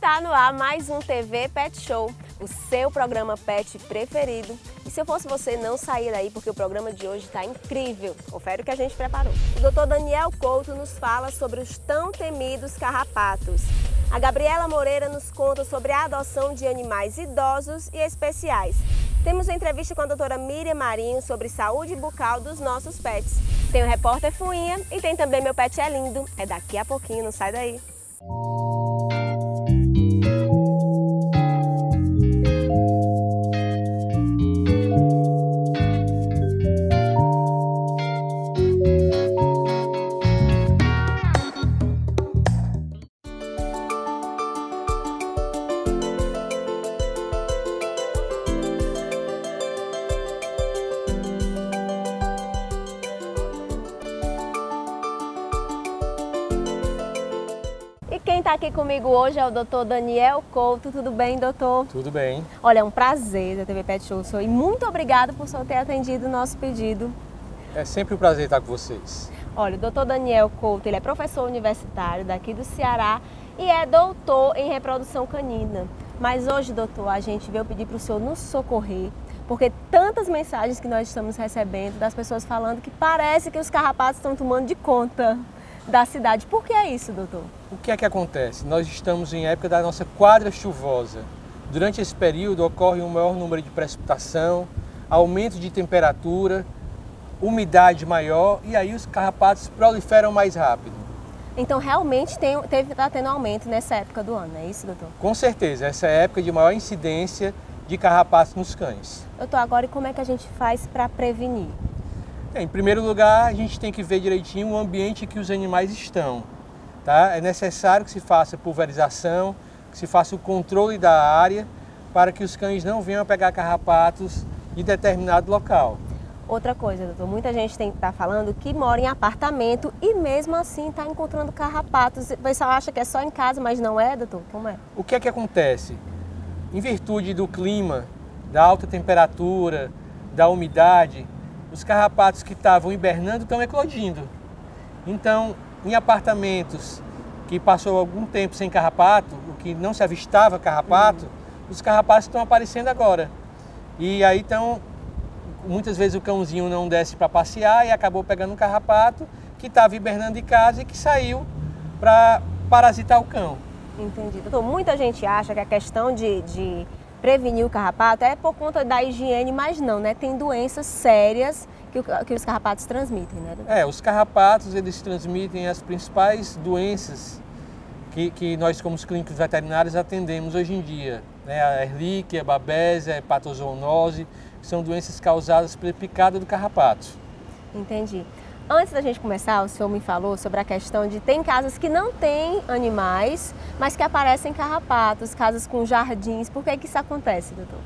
Está no ar mais um TV Pet Show, o seu programa pet preferido. E se eu fosse você, não sair daí, porque o programa de hoje está incrível. Confere o que a gente preparou. O Dr. Daniel Couto nos fala sobre os tão temidos carrapatos. A Gabriela Moreira nos conta sobre a adoção de animais idosos e especiais. Temos uma entrevista com a doutora Miriam Marinho sobre saúde bucal dos nossos pets. Tem o repórter Fuinha e tem também Meu Pet é Lindo. É daqui a pouquinho, não sai daí. Quem está aqui comigo hoje é o Dr. Daniel Couto. Tudo bem, doutor? Tudo bem. Olha, é um prazer da TV Pet Show. E muito obrigada por só ter atendido o nosso pedido. É sempre um prazer estar com vocês. Olha, o Dr. Daniel Couto, ele é professor universitário daqui do Ceará e é doutor em reprodução canina. Mas hoje, doutor, a gente veio pedir para o senhor nos socorrer, porque tantas mensagens que nós estamos recebendo das pessoas falando que parece que os carrapatos estão tomando de conta da cidade. Por que é isso, doutor? O que é que acontece? Nós estamos em época da nossa quadra chuvosa. Durante esse período ocorre um maior número de precipitação, aumento de temperatura, umidade maior e aí os carrapatos proliferam mais rápido. Então realmente está tendo aumento nessa época do ano, é isso, doutor? Com certeza, essa é a época de maior incidência de carrapatos nos cães. Doutor, agora e como é que a gente faz para prevenir? Em primeiro lugar, a gente tem que ver direitinho o ambiente que os animais estão. Tá? É necessário que se faça pulverização, que se faça o controle da área para que os cães não venham a pegar carrapatos em determinado local. Outra coisa, doutor, muita gente está falando que mora em apartamento e mesmo assim está encontrando carrapatos. O pessoal acha que é só em casa, mas não é, doutor? Como é? O que é que acontece? Em virtude do clima, da alta temperatura, da umidade, os carrapatos que estavam hibernando estão eclodindo. Então, em apartamentos que passou algum tempo sem carrapato, o que não se avistava carrapato, os carrapatos estão aparecendo agora. E aí então, muitas vezes o cãozinho não desce para passear e acabou pegando um carrapato que estava hibernando em casa e que saiu para parasitar o cão. Entendi. Doutor, muita gente acha que a questão de prevenir o carrapato é por conta da higiene, mas não, né? Tem doenças sérias que os carrapatos transmitem, né? Os carrapatos, eles transmitem as principais doenças que nós, como clínicos veterinários, atendemos hoje em dia, né? A Ehrlichia, a Babésia, a hepatozoonose, são doenças causadas pela picada do carrapato. Entendi. Antes da gente começar, o senhor me falou sobre a questão de tem casas que não têm animais, mas que aparecem carrapatos, casas com jardins. Por que isso acontece, doutor?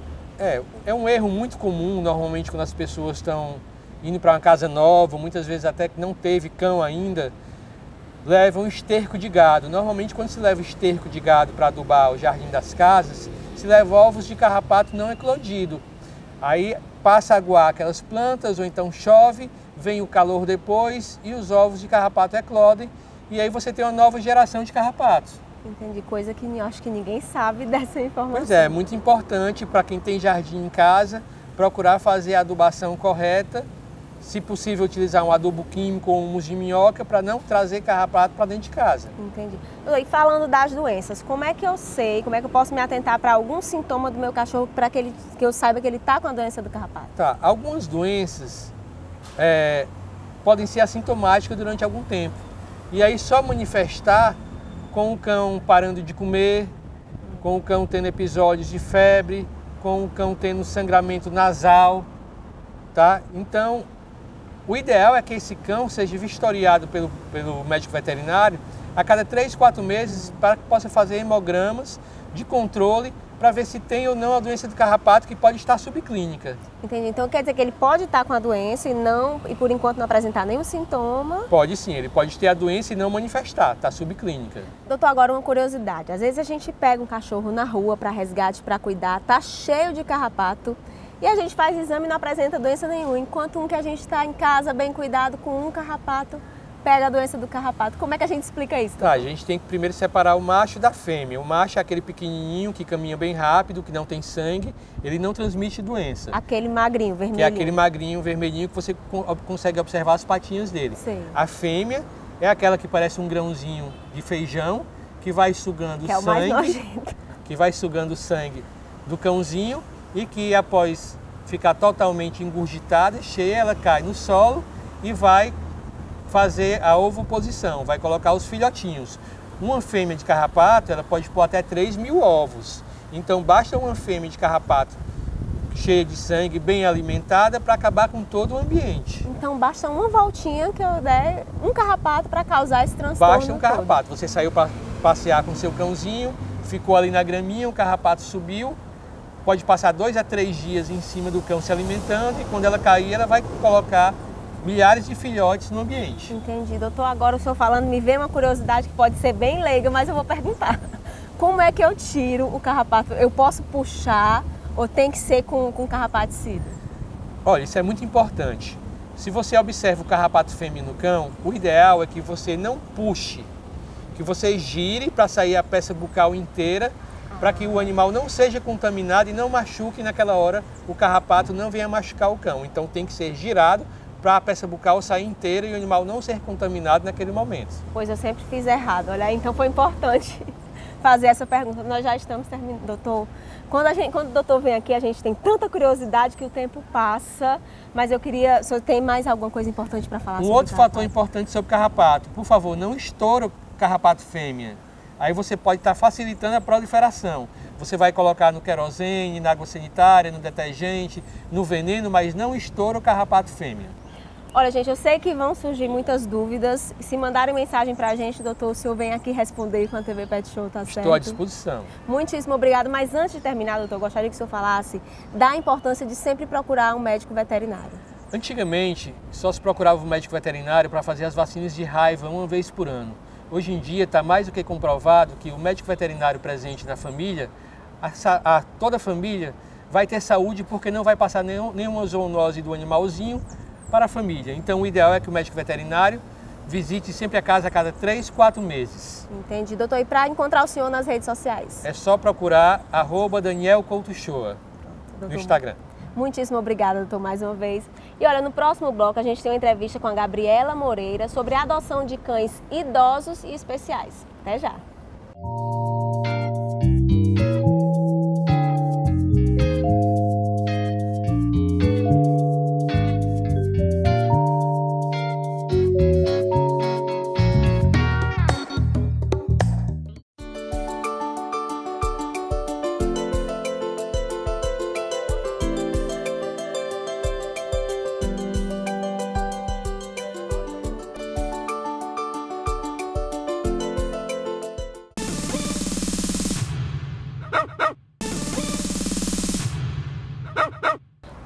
É um erro muito comum, normalmente, quando as pessoas estão indo para uma casa nova, muitas vezes até que não teve cão ainda, levam esterco de gado. Normalmente, quando se leva esterco de gado para adubar o jardim das casas, se leva ovos de carrapato não eclodido. Aí passa a aguar aquelas plantas, ou então chove, vem o calor depois e os ovos de carrapato eclodem e aí você tem uma nova geração de carrapatos. Entendi, coisa que eu acho que ninguém sabe dessa informação. Pois é, muito importante para quem tem jardim em casa, procurar fazer a adubação correta, se possível utilizar um adubo químico ou humus de minhoca para não trazer carrapato para dentro de casa. Entendi. E falando das doenças, como é que eu sei, como é que eu posso me atentar para algum sintoma do meu cachorro para que eu saiba que ele está com a doença do carrapato? Tá, algumas doenças podem ser assintomáticas durante algum tempo. E aí só manifestar com o cão parando de comer, com o cão tendo episódios de febre, com o cão tendo sangramento nasal, tá? Então, o ideal é que esse cão seja vistoriado pelo médico veterinário a cada 3, 4 meses para que possa fazer hemogramas de controle para ver se tem ou não a doença do carrapato, que pode estar subclínica. Entendi. Então quer dizer que ele pode estar com a doença e por enquanto não apresentar nenhum sintoma? Pode sim, ele pode ter a doença e não manifestar, está subclínica. Doutor, agora uma curiosidade. Às vezes a gente pega um cachorro na rua para resgate, para cuidar, tá cheio de carrapato e a gente faz exame e não apresenta doença nenhuma, enquanto um que a gente está em casa bem cuidado com um carrapato pega a doença do carrapato? Como é que a gente explica isso? Tá, a gente tem que primeiro separar o macho da fêmea. O macho é aquele pequenininho que caminha bem rápido, que não tem sangue, ele não transmite doença. Aquele magrinho, vermelhinho. Que é aquele magrinho, vermelhinho, que você consegue observar as patinhas dele. Sim. A fêmea é aquela que parece um grãozinho de feijão, que vai sugando que é o mais nojento. Que vai sugando o sangue do cãozinho e que após ficar totalmente engurgitada, cheia, ela cai no solo e vai fazer a ovoposição, vai colocar os filhotinhos. Uma fêmea de carrapato, ela pode pôr até 3.000 ovos. Então basta uma fêmea de carrapato cheia de sangue, bem alimentada, para acabar com todo o ambiente. Então basta uma voltinha que eu der, um carrapato para causar esse transtorno. Basta um carrapato. Você saiu para passear com seu cãozinho, ficou ali na graminha, o carrapato subiu, pode passar 2 a 3 dias em cima do cão se alimentando e quando ela cair, ela vai colocar milhares de filhotes no ambiente. Entendi. Doutor, agora o senhor falando, me veio uma curiosidade que pode ser bem leiga, mas eu vou perguntar. Como é que eu tiro o carrapato? Eu posso puxar ou tem que ser com carrapaticida? Olha, isso é muito importante. Se você observa o carrapato fêmea no cão, o ideal é que você não puxe, que você gire para sair a peça bucal inteira, para que o animal não seja contaminado e não machuque naquela hora, o carrapato não venha machucar o cão. Então tem que ser girado para a peça bucal sair inteira e o animal não ser contaminado naquele momento. Pois eu sempre fiz errado, olha, então foi importante fazer essa pergunta. Nós já estamos terminando, doutor. Quando o doutor vem aqui, a gente tem tanta curiosidade que o tempo passa, mas eu queria, o senhor tem mais alguma coisa importante para falar sobre o outro fator importante sobre o carrapato, por favor, não estoura o carrapato fêmea. Aí você pode estar facilitando a proliferação. Você vai colocar no querosene, na água sanitária, no detergente, no veneno, mas não estoura o carrapato fêmea. Olha, gente, eu sei que vão surgir muitas dúvidas. Se mandarem mensagem pra gente, doutor, o senhor vem aqui responder com a TV Pet Show, tá certo? Estou à disposição. Muitíssimo obrigado. Mas antes de terminar, doutor, eu gostaria que o senhor falasse da importância de sempre procurar um médico veterinário. Antigamente, só se procurava um médico veterinário para fazer as vacinas de raiva uma vez por ano. Hoje em dia está mais do que comprovado que o médico veterinário presente na família, toda a família vai ter saúde porque não vai passar nenhuma zoonose do animalzinho para a família. Então o ideal é que o médico veterinário visite sempre a casa a cada 3, 4 meses. Entendi. Doutor, e para encontrar o senhor nas redes sociais? É só procurar @DanielCoutoShoa no Instagram. Muitíssimo obrigada, doutor, mais uma vez. E olha, no próximo bloco a gente tem uma entrevista com a Gabriela Moreira sobre a adoção de cães idosos e especiais. Até já!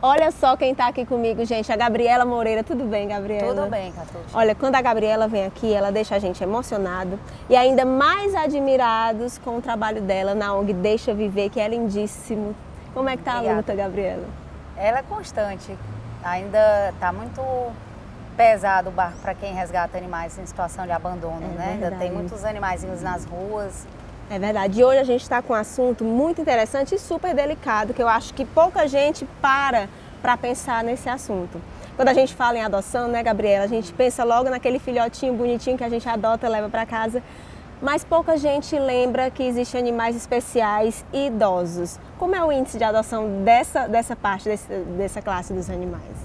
Olha só quem está aqui comigo, gente, a Gabriela Moreira. Tudo bem, Gabriela? Tudo bem, Catuxa. Olha, quando a Gabriela vem aqui, ela deixa a gente emocionado e ainda mais admirados com o trabalho dela na ONG Deixa Viver, que é lindíssimo. Como é que tá a luta, Gabriela? Ela é constante. Ainda está muito pesado o barco para quem resgata animais em situação de abandono, né? Ainda tem muitos animaizinhos nas ruas. É verdade. E hoje a gente está com um assunto muito interessante e super delicado, que eu acho que pouca gente para pensar nesse assunto. Quando a gente fala em adoção, né, Gabriela, a gente pensa logo naquele filhotinho bonitinho que a gente adota, leva para casa, mas pouca gente lembra que existem animais especiais e idosos. Como é o índice de adoção dessa parte, dessa classe dos animais?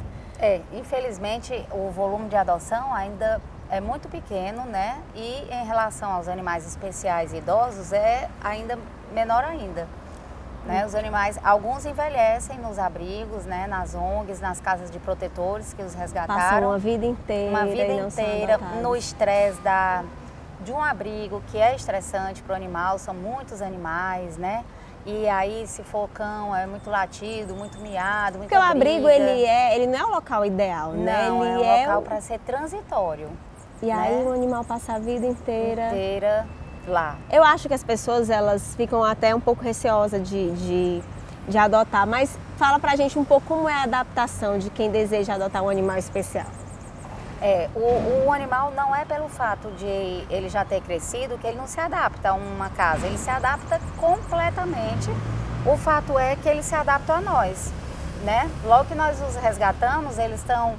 Infelizmente, o volume de adoção ainda é muito pequeno, né? E em relação aos animais especiais e idosos, é ainda menor ainda. Né? Os animais, alguns envelhecem nos abrigos, né? Nas ONGs, nas casas de protetores que os resgataram. Passam uma vida inteira. Uma vida inteira no estresse de um abrigo que é estressante para o animal, são muitos animais, né? E aí, se for cão, é muito latido, muito miado, muita briga. Porque o abrigo, ele não é o local ideal, né? Não, ele é um local para ser transitório. E aí o animal passa a vida inteira lá. Eu acho que as pessoas, elas ficam até um pouco receosas de adotar, mas fala pra gente um pouco como é a adaptação de quem deseja adotar um animal especial. O animal não é pelo fato de ele já ter crescido que ele não se adapta a uma casa, ele se adapta completamente. O fato é que ele se adapta a nós, né? Logo que nós os resgatamos, eles estão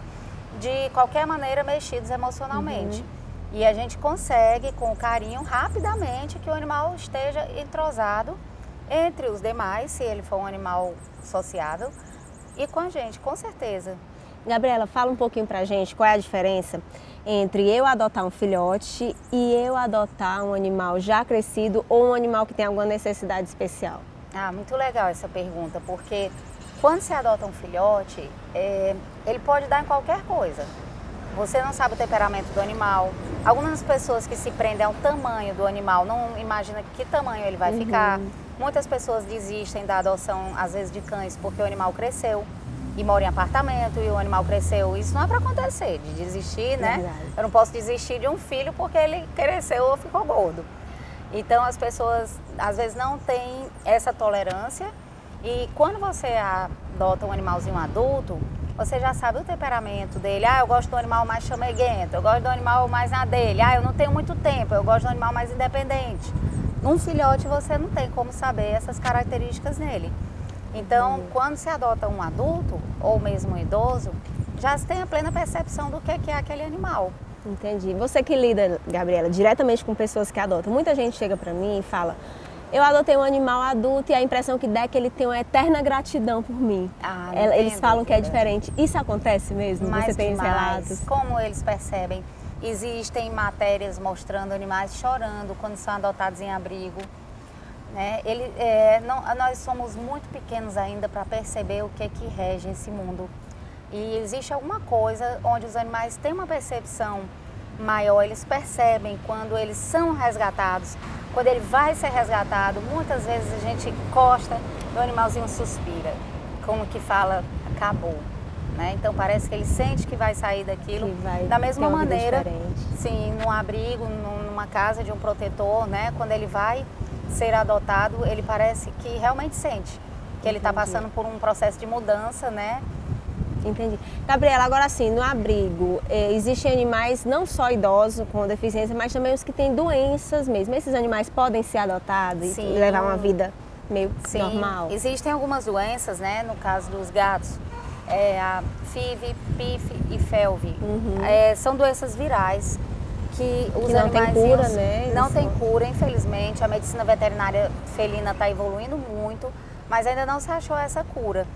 de qualquer maneira mexidos emocionalmente. E a gente consegue, com carinho, rapidamente, que o animal esteja entrosado entre os demais, se ele for um animal sociável, e com a gente, com certeza. Gabriela, fala um pouquinho pra gente qual é a diferença entre eu adotar um filhote e eu adotar um animal já crescido ou um animal que tem alguma necessidade especial. Ah, muito legal essa pergunta, porque quando se adota um filhote, ele pode dar em qualquer coisa. Você não sabe o temperamento do animal. Algumas pessoas que se prendem ao tamanho do animal não imaginam que tamanho ele vai ficar. Muitas pessoas desistem da adoção, às vezes, de cães porque o animal cresceu e mora em apartamento e o animal cresceu. Isso não é para acontecer, de desistir, né? Verdade. Eu não posso desistir de um filho porque ele cresceu ou ficou gordo. Então as pessoas às vezes não têm essa tolerância e quando você adota um animalzinho adulto, você já sabe o temperamento dele. Ah, eu gosto do animal mais chameguento, eu gosto do animal mais na dele. Ah, eu não tenho muito tempo, eu gosto do animal mais independente. Num filhote você não tem como saber essas características nele. Então, quando se adota um adulto ou mesmo um idoso, já se tem a plena percepção do que é aquele animal. Entendi. Você que lida, Gabriela, diretamente com pessoas que adotam, muita gente chega pra mim e fala: eu adotei um animal adulto e a impressão que dá é que ele tem uma eterna gratidão por mim. Ah, Eles falam que é diferente. Isso acontece mesmo? Mas você tem os demais. relatos? Como eles percebem? Existem matérias mostrando animais chorando quando são adotados em abrigo. Né? Nós somos muito pequenos ainda para perceber o que rege esse mundo. E existe alguma coisa onde os animais têm uma percepção maior, eles percebem quando eles são resgatados. Quando ele vai ser resgatado, muitas vezes a gente encosta e o animalzinho suspira, como que fala, acabou. Né? Então parece que ele sente que vai sair daquilo. Da mesma maneira, sim, num abrigo, numa casa de um protetor, né? Quando ele vai ser adotado, ele parece que realmente sente que ele está passando por um processo de mudança, né? Entendi. Gabriela, agora sim, no abrigo, existem animais não só idosos com deficiência, mas também os que têm doenças mesmo. Esses animais podem ser adotados e levar uma vida meio normal? Existem algumas doenças, né? No caso dos gatos, a FIV, PIF e FeLV. São doenças virais que os não animais tem cura, né? Não tem cura, infelizmente. A medicina veterinária felina está evoluindo muito, mas ainda não se achou essa cura.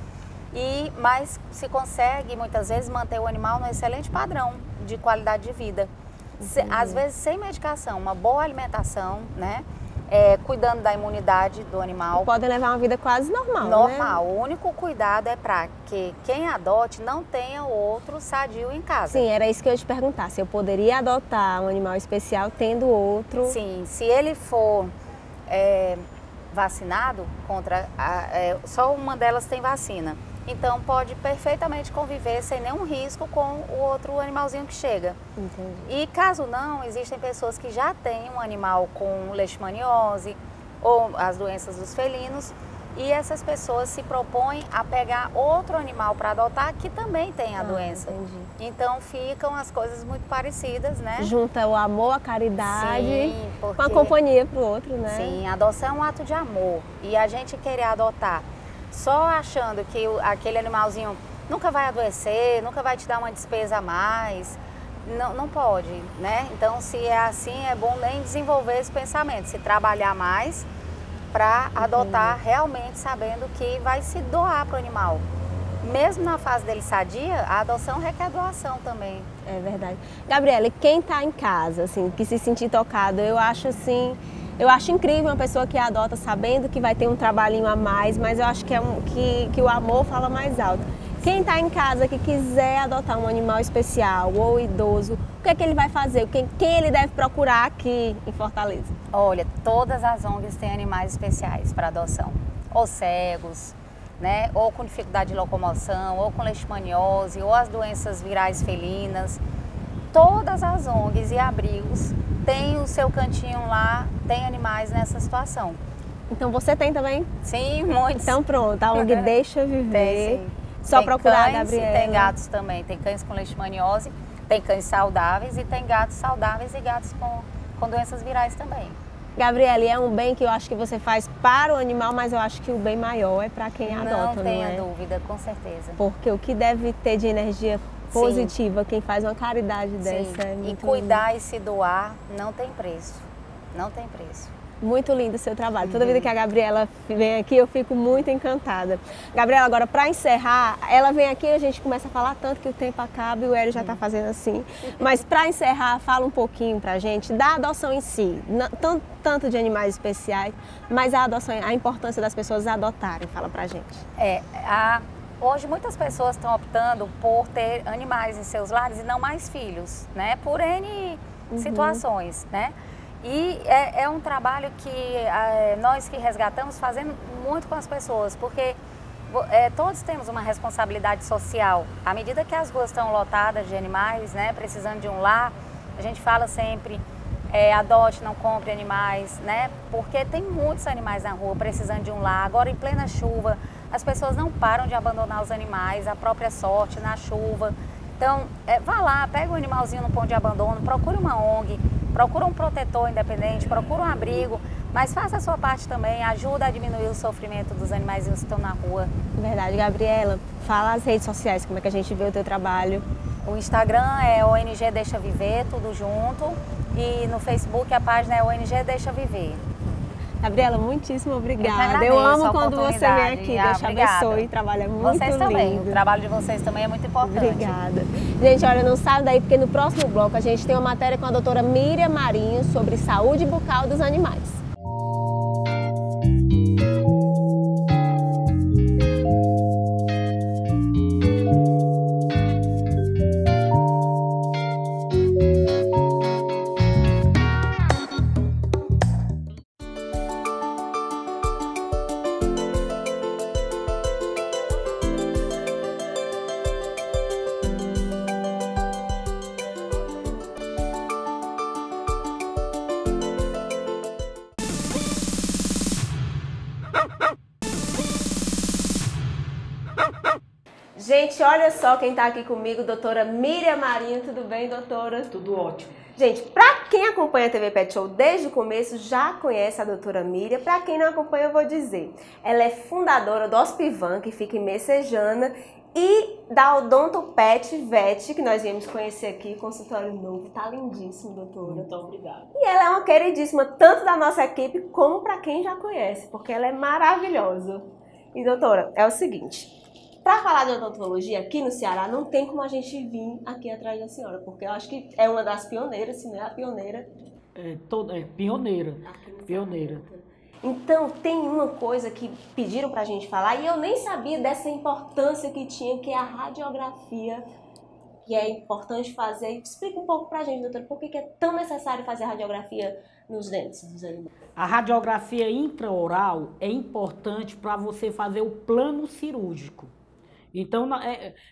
Mas se consegue, muitas vezes, manter o animal num excelente padrão de qualidade de vida. Às vezes sem medicação, uma boa alimentação, né? Cuidando da imunidade do animal. Podem levar uma vida quase normal, Normal. Né? O único cuidado é para que quem adote não tenha outro sadio em casa. Sim, era isso que eu ia te perguntar. Se eu poderia adotar um animal especial tendo outro... Sim, se ele for vacinado contra... só uma delas tem vacina. Então pode perfeitamente conviver sem nenhum risco com o outro animalzinho que chega. Entendi. E caso não, existem pessoas que já têm um animal com leishmaniose ou as doenças dos felinos e essas pessoas se propõem a pegar outro animal para adotar que também tem a doença. Entendi. Então ficam as coisas muito parecidas, né? Junta o amor, a caridade, Sim, com a companhia pro outro, né? Sim, a adoção é um ato de amor e a gente querer adotar só achando que aquele animalzinho nunca vai adoecer, nunca vai te dar uma despesa a mais, não pode, né? Então, se é assim, é bom nem desenvolver esse pensamento, se trabalhar mais para adotar realmente sabendo que vai se doar para o animal. Mesmo na fase dele sadia, a adoção requer doação também. É verdade. Gabriela, e quem está em casa, assim, que se sentir tocado, eu acho incrível uma pessoa que adota sabendo que vai ter um trabalhinho a mais, mas eu acho que o amor fala mais alto. Quem está em casa que quiser adotar um animal especial ou idoso, o que é que ele vai fazer? Quem ele deve procurar aqui em Fortaleza? Olha, todas as ONGs têm animais especiais para adoção. Ou cegos, né? Ou com dificuldade de locomoção, ou com leishmaniose, ou as doenças virais felinas. Todas as ONGs e abrigos têm o seu cantinho lá, tem animais nessa situação. Então você tem também? Sim, muitos. Então pronto, a ONG Deixa Viver. Tem, sim. Só tem procurar cães, a Gabriela. Tem gatos também, tem cães com leishmaniose, Tem cães saudáveis e tem gatos saudáveis e gatos com doenças virais também. Gabriela, é um bem que eu acho que você faz para o animal, mas eu acho que o bem maior é para quem adota, não é? Não tenha dúvida, com certeza. Porque o que deve ter de energia positiva, quem faz uma caridade dessa é muito E cuidar e se doar não tem preço, não tem preço. Muito lindo o seu trabalho. Toda vida que a Gabriela vem aqui, eu fico muito encantada. Gabriela, agora para encerrar, ela vem aqui e a gente começa a falar tanto que o tempo acaba e o Hélio já está fazendo assim. Mas para encerrar, fala um pouquinho para a gente da adoção em si, tanto de animais especiais, mas a adoção, a importância das pessoas adotarem. Fala para a gente. Hoje muitas pessoas estão optando por ter animais em seus lares e não mais filhos, né? Por N situações, né? E é um trabalho que nós que resgatamos fazemos muito com as pessoas, porque todos temos uma responsabilidade social. À medida que as ruas estão lotadas de animais, né, precisando de um lar, a gente fala sempre, adote, não compre animais, né? Porque tem muitos animais na rua precisando de um lar. Agora, em plena chuva, as pessoas não param de abandonar os animais, à própria sorte, na chuva. Então, vá lá, pega o animalzinho no ponto de abandono, procure uma ONG, procura um protetor independente, procura um abrigo, mas faça a sua parte também, ajuda a diminuir o sofrimento dos animaizinhos que estão na rua. Verdade, Gabriela. Fala as redes sociais, como é que a gente vê o teu trabalho. O Instagram é ONG Deixa Viver, tudo junto, e no Facebook a página é ONG Deixa Viver. Gabriela, muitíssimo obrigada. Eu amo quando você vem aqui. Deus te abençoe. Trabalha muito lindo. Vocês também. O trabalho de vocês também é muito importante. Obrigada. Gente, olha, não sai daí, porque no próximo bloco a gente tem uma matéria com a doutora Miriam Marinho sobre saúde bucal dos animais. Gente, olha só quem está aqui comigo, doutora Miriam Marinho. Tudo bem, doutora? Tudo ótimo. Gente, para quem acompanha a TV Pet Show desde o começo, já conhece a doutora Miriam. Para quem não acompanha, eu vou dizer. Ela é fundadora do Hospivan, que fica em Messejana, e da Odonto Pet Vet, que nós viemos conhecer aqui, consultório novo. Tá lindíssimo, doutora. Muito obrigada. E ela é uma queridíssima, tanto da nossa equipe, como para quem já conhece, porque ela é maravilhosa. E, doutora, é o seguinte... Para falar de odontologia aqui no Ceará, não tem como a gente vir aqui atrás da senhora, porque eu acho que é uma das pioneiras, se não é a pioneira. Pioneira. Pioneira. Então, tem uma coisa que pediram para a gente falar e eu nem sabia dessa importância que tinha, que é a radiografia, que é importante fazer. Explica um pouco para a gente, doutora, por que é tão necessário fazer a radiografia nos dentes dos animais? A radiografia intraoral é importante para você fazer o plano cirúrgico. Então,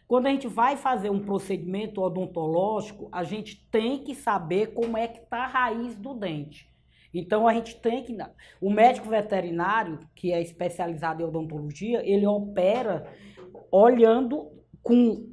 quando a gente vai fazer um procedimento odontológico, a gente tem que saber como é que está a raiz do dente. Então, a gente tem que... O médico veterinário, que é especializado em odontologia, ele opera olhando com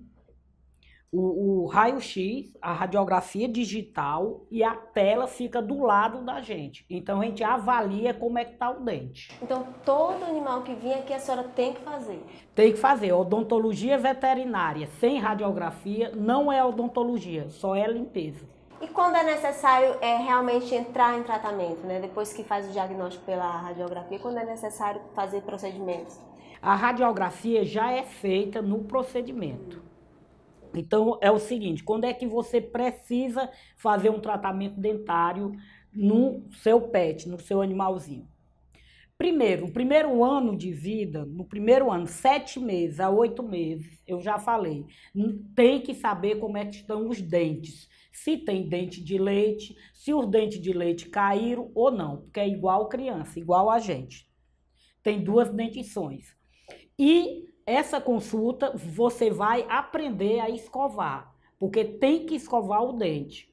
o raio-x, a radiografia digital, e a tela fica do lado da gente. Então, a gente avalia como é que está o dente. Então, todo animal que vem aqui, a senhora tem que fazer? Tem que fazer. Odontologia veterinária sem radiografia não é odontologia, só é limpeza. E quando é necessário realmente entrar em tratamento, né? Depois que faz o diagnóstico pela radiografia, quando é necessário fazer procedimentos? A radiografia já é feita no procedimento. Então, é o seguinte, quando é que você precisa fazer um tratamento dentário no seu pet, no seu animalzinho? Primeiro, no primeiro ano de vida, no primeiro ano, 7 meses a 8 meses, eu já falei, tem que saber como é que estão os dentes. Se tem dente de leite, se os dentes de leite caíram ou não, porque é igual criança, igual a gente. Tem 2 dentições. E essa consulta você vai aprender a escovar, porque tem que escovar o dente.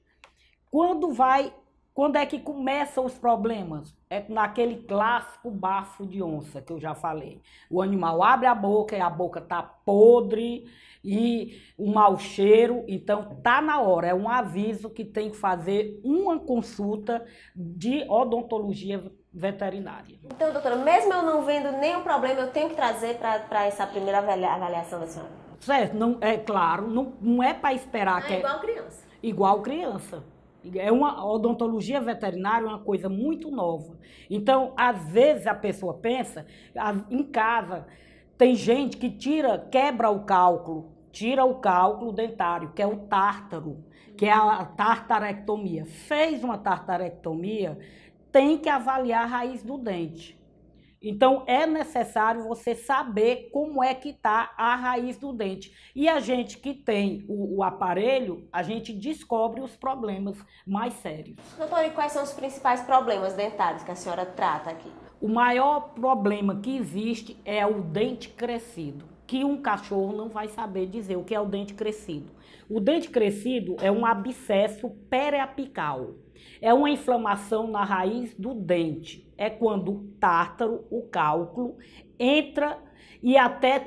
Quando é que começam os problemas? É naquele clássico bafo de onça que eu já falei. O animal abre a boca e a boca tá podre e um mau cheiro, então tá na hora, é um aviso que tem que fazer uma consulta de odontologia veterinária. Então, doutora, mesmo eu não vendo nenhum problema, eu tenho que trazer para essa primeira avaliação da senhora? Certo, não, é claro, não é para esperar que... É igual criança. Igual criança. É uma odontologia veterinária, uma coisa muito nova. Então, às vezes a pessoa pensa, em casa, tem gente que quebra o cálculo, tira o cálculo dentário, que é o tártaro, que é a tartarectomia. Fez uma tartarectomia, tem que avaliar a raiz do dente. Então, é necessário você saber como é que está a raiz do dente. E a gente que tem o aparelho, a gente descobre os problemas mais sérios. Doutora, e quais são os principais problemas dentários que a senhora trata aqui? O maior problema que existe é o dente crescido, que um cachorro não vai saber dizer o que é o dente crescido. O dente crescido é um abscesso periapical. É uma inflamação na raiz do dente. É quando o tártaro, o cálculo, entra e até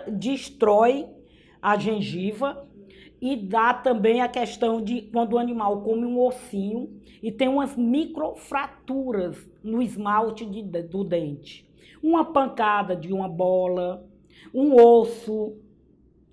destrói a gengiva e dá também a questão de quando o animal come um ossinho e tem umas microfraturas no esmalte do dente. Uma pancada de uma bola, um osso.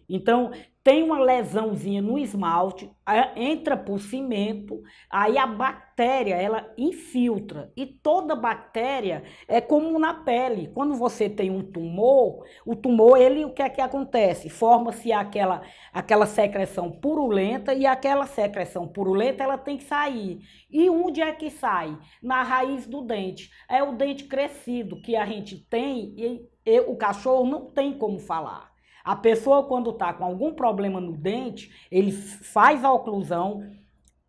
Então, tem uma lesãozinha no esmalte, entra por cimento, aí a bactéria, ela infiltra. E toda bactéria é como na pele. Quando você tem um tumor, o tumor, o que é que acontece? Forma-se aquela secreção purulenta e aquela secreção purulenta, ela tem que sair. E onde é que sai? Na raiz do dente. É o dente crescido que a gente tem e o cachorro não tem como falar. A pessoa, quando está com algum problema no dente, ele faz a oclusão,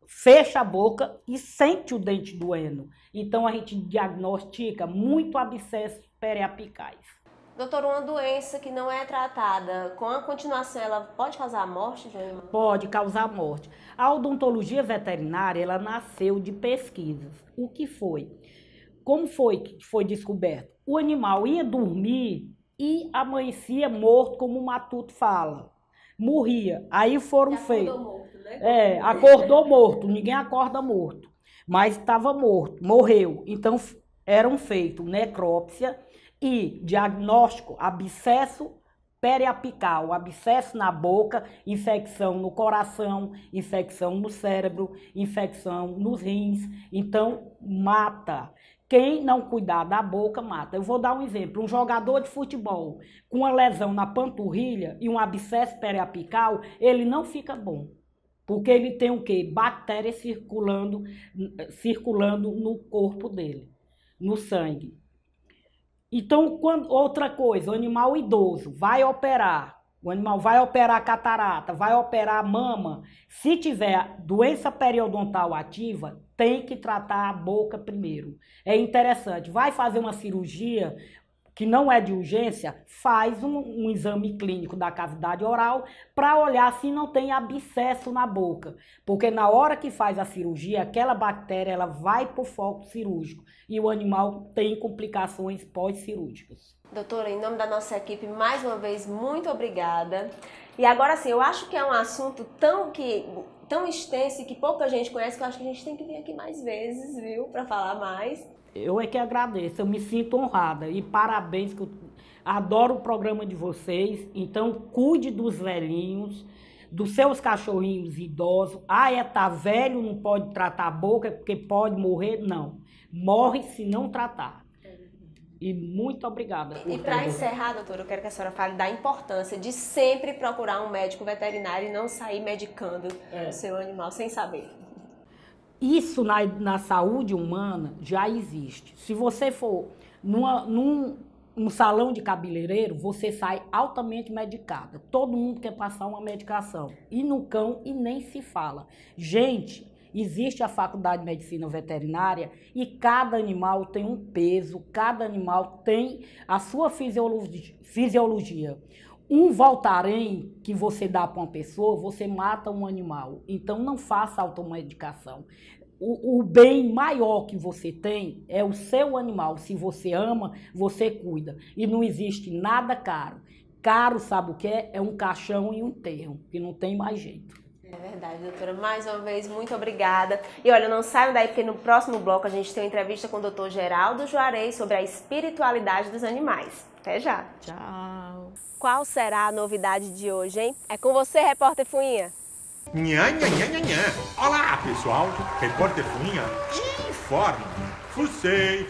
fecha a boca e sente o dente doendo. Então, a gente diagnostica muito abscessos periapicais. Doutor, uma doença que não é tratada, com a continuação, ela pode causar a morte de um animal? Pode causar morte. A odontologia veterinária, ela nasceu de pesquisas. O que foi? Como foi que foi descoberto? O animal ia dormir e amanhecia morto, como o Matuto fala. Morria. Aí foram feitos. Acordou morto, né? Acordou morto. Ninguém acorda morto. Mas estava morto, morreu. Então, eram feitos necrópsia e diagnóstico abscesso periapical, abscesso na boca, infecção no coração, infecção no cérebro, infecção nos rins. Então, mata. Quem não cuidar da boca, mata. Eu vou dar um exemplo. Um jogador de futebol com uma lesão na panturrilha e um abscesso periapical, ele não fica bom. Porque ele tem o quê? Bactérias circulando no corpo dele, no sangue. Então, outra coisa, o animal idoso vai operar. O animal vai operar catarata, vai operar mama. Se tiver doença periodontal ativa, tem que tratar a boca primeiro. É interessante, vai fazer uma cirurgia que não é de urgência, faz um exame clínico da cavidade oral para olhar se não tem abscesso na boca. Porque na hora que faz a cirurgia, aquela bactéria ela vai para o foco cirúrgico e o animal tem complicações pós-cirúrgicas. Doutora, em nome da nossa equipe, mais uma vez, muito obrigada. E agora sim, eu acho que é um assunto tão extenso e que pouca gente conhece, que eu acho que a gente tem que vir aqui mais vezes, viu, para falar mais. Eu é que agradeço, eu me sinto honrada e parabéns, que eu adoro o programa de vocês. Então, cuide dos velhinhos, dos seus cachorrinhos idosos. Tá velho, não pode tratar a boca porque pode morrer? Não, morre se não tratar. E muito obrigada. E para encerrar, doutora, eu quero que a senhora fale da importância de sempre procurar um médico veterinário e não sair medicando o seu animal sem saber. Isso na saúde humana já existe. Se você for num salão de cabeleireiro, você sai altamente medicada. Todo mundo quer passar uma medicação. E no cão, e nem se fala. Gente, existe a faculdade de medicina veterinária e cada animal tem um peso, cada animal tem a sua fisiologia. Um Voltaren que você dá para uma pessoa, você mata um animal. Então, não faça automedicação. O bem maior que você tem é o seu animal. Se você ama, você cuida. E não existe nada caro. caro, sabe o que é? É um caixão e um enterro, que não tem mais jeito. É verdade, doutora. Mais uma vez, muito obrigada. E olha, não saiam daí, porque no próximo bloco a gente tem uma entrevista com o doutor Geraldo Juarez sobre a espiritualidade dos animais. Até já. Tchau. Qual será a novidade de hoje, hein? É com você, repórter Fuinha. Nha, nha, nha, nha, nha. Olá, pessoal. Repórter Fuinha informa. Fucei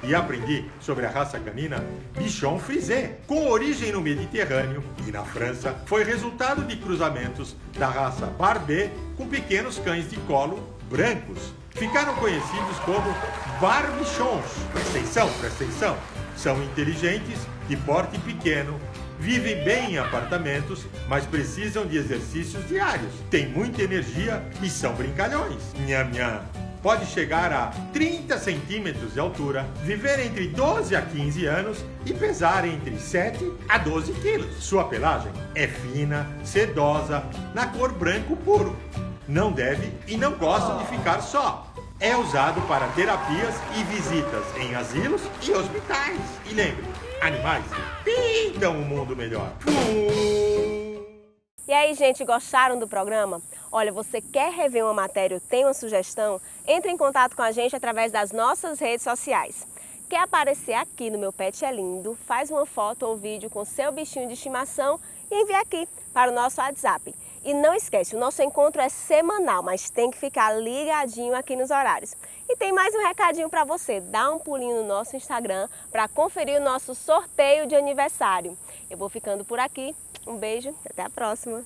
e aprendi sobre a raça canina Bichon Frise, com origem no Mediterrâneo e na França. Foi resultado de cruzamentos da raça Barbet com pequenos cães de colo brancos. Ficaram conhecidos como Barbichons. Presta atenção. São inteligentes, de porte pequeno, vivem bem em apartamentos, mas precisam de exercícios diários. Têm muita energia e são brincalhões. Nham, nham. Pode chegar a 30 centímetros de altura, viver entre 12 a 15 anos e pesar entre 7 a 12 quilos. Sua pelagem é fina, sedosa, na cor branco puro. Não deve e não gosta de ficar só. É usado para terapias e visitas em asilos e hospitais. E lembre, animais pintam um mundo melhor. E aí, gente, gostaram do programa? Olha, você quer rever uma matéria ou tem uma sugestão? Entre em contato com a gente através das nossas redes sociais. Quer aparecer aqui no Meu Pet é Lindo? Faz uma foto ou vídeo com seu bichinho de estimação e envia aqui para o nosso WhatsApp. E não esquece, o nosso encontro é semanal, mas tem que ficar ligadinho aqui nos horários. E tem mais um recadinho para você, dá um pulinho no nosso Instagram para conferir o nosso sorteio de aniversário. Eu vou ficando por aqui, um beijo e até a próxima!